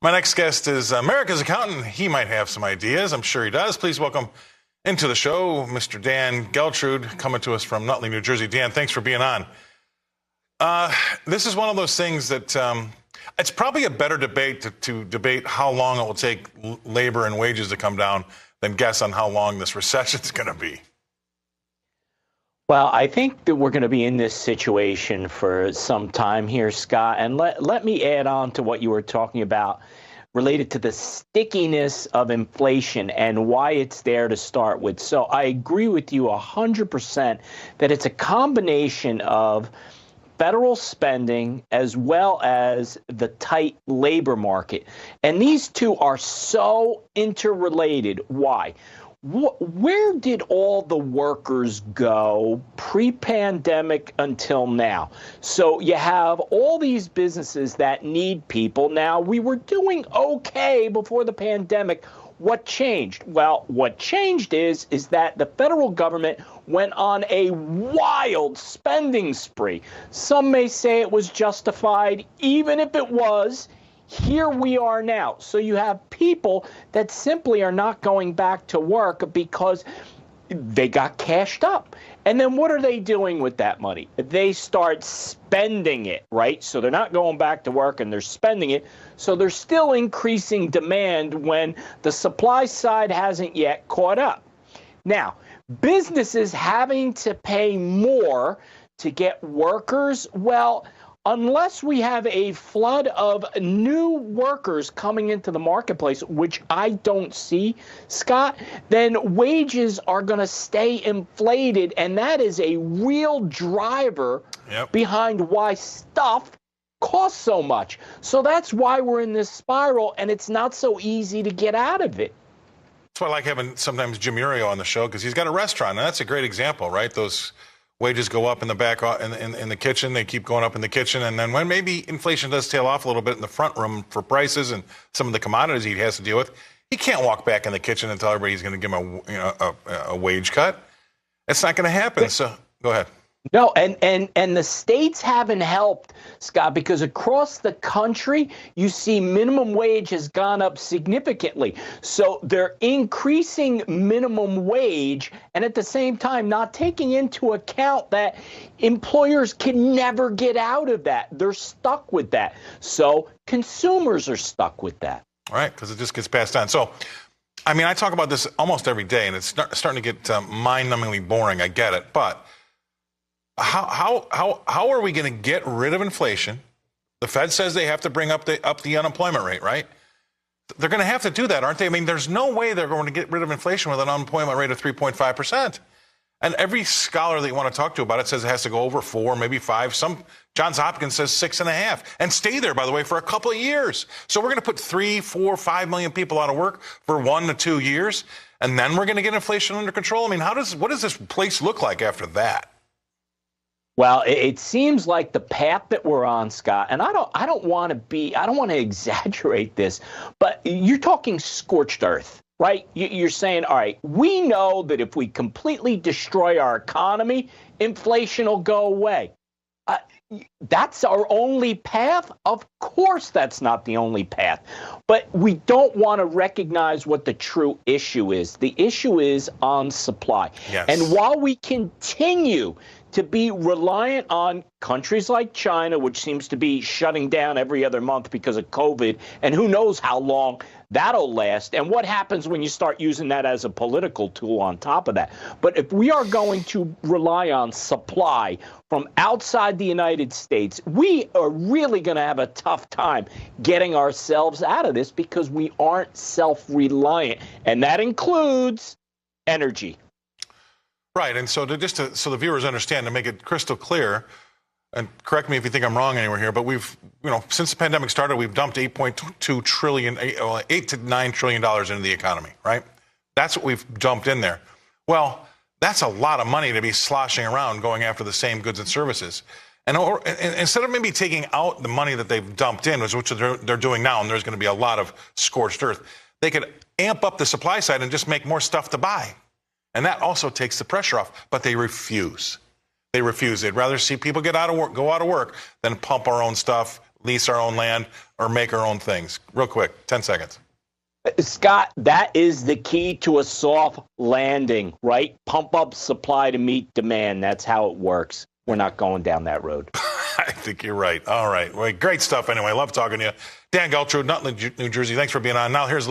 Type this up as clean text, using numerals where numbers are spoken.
My next guest is America's accountant. He might have some ideas. I'm sure he does. Please welcome into the show Mr. Dan Geltrude, coming to us from Nutley, New Jersey. Dan, thanks for being on. This is one of those things that it's probably a better debate to debate how long it will take labor and wages to come down than guess on how long this recession is going to be. Well, I think that we're going to be in this situation for some time here, Scott. And let me add on to what you were talking about related to the stickiness of inflation and why it's there to start with. So I agree with you 100% that it's a combination of federal spending as well as the tight labor market. And these two are so interrelated. Why? Where did all the workers go pre-pandemic until now? So you have all these businesses that need people. Now, we were doing okay before the pandemic. What changed? Well, what changed is that the federal government went on a wild spending spree. Some may say it was justified. Even if it was, here we are now. So you have people that simply are not going back to work because they got cashed up. And then what are they doing with that money? They start spending it, right? So they're not going back to work and they're spending it. So there's still increasing demand when the supply side hasn't yet caught up. Now, businesses having to pay more to get workers, well, unless we have a flood of new workers coming into the marketplace, which I don't see, Scott, then wages are going to stay inflated. And that is a real driver behind why stuff costs so much. So that's why we're in this spiral, and it's not so easy to get out of it. That's why I like having sometimes Jim Urio on the show, because he's got a restaurant, and that's a great example, right? Those wages go up in the back, in the kitchen. They keep going up in the kitchen. And then when maybe inflation does tail off a little bit in the front room for prices and some of the commodities he has to deal with, he can't walk back in the kitchen and tell everybody he's going to give him a wage cut. It's not going to happen. So go ahead. No, and the states haven't helped, Scott, because across the country, you see minimum wage has gone up significantly. So they're increasing minimum wage and at the same time not taking into account that employers can never get out of that. They're stuck with that. So consumers are stuck with that. All right, because it just gets passed on. So, I mean, I talk about this almost every day, and it's starting to get mind-numbingly boring. I get it, but How are we going to get rid of inflation? The Fed says they have to bring up the unemployment rate, right? They're going to have to do that, aren't they? I mean, there's no way they're going to get rid of inflation with an unemployment rate of 3.5%. And every scholar that you want to talk to about it says it has to go over 4, maybe 5. Some Johns Hopkins says 6.5, and stay there, by the way, for a couple of years. So we're going to put 3, 4, 5 million people out of work for 1 to 2 years, and then we're going to get inflation under control. I mean, what does this place look like after that? Well, it seems like the path that we're on, Scott, and I don't want to exaggerate this, but you're talking scorched earth, right? You're saying, all right, we know that if we completely destroy our economy, inflation will go away. That's our only path? Of course that's not the only path. But we don't want to recognize what the true issue is. The issue is on supply. Yes. And while we continue to be reliant on countries like China, which seems to be shutting down every other month because of COVID, and who knows how long that'll last, and what happens when you start using that as a political tool on top of that. But if we are going to rely on supply from outside the United States, we are really going to have a tough time getting ourselves out of this because we aren't self-reliant, and that includes energy. Right, and so so the viewers understand, to make it crystal clear, and correct me if you think I'm wrong anywhere here, but we've, since the pandemic started, we've dumped $8.2 trillion, $8 to $9 trillion into the economy, right? That's what we've dumped in there. Well, that's a lot of money to be sloshing around going after the same goods and services. And instead of maybe taking out the money that they've dumped in, which they're doing now, and there's going to be a lot of scorched earth, they could amp up the supply side and just make more stuff to buy. And that also takes the pressure off, but they refuse. They refuse. They'd rather see people go out of work than pump our own stuff, lease our own land or make our own things. Real quick, 10 seconds. Scott, that is the key to a soft landing, right? Pump up supply to meet demand. That's how it works. We're not going down that road. I think you're right. All right. Well, great stuff anyway. Love talking to you. Dan Geltrude, Nutley, New Jersey. Thanks for being on. Now here's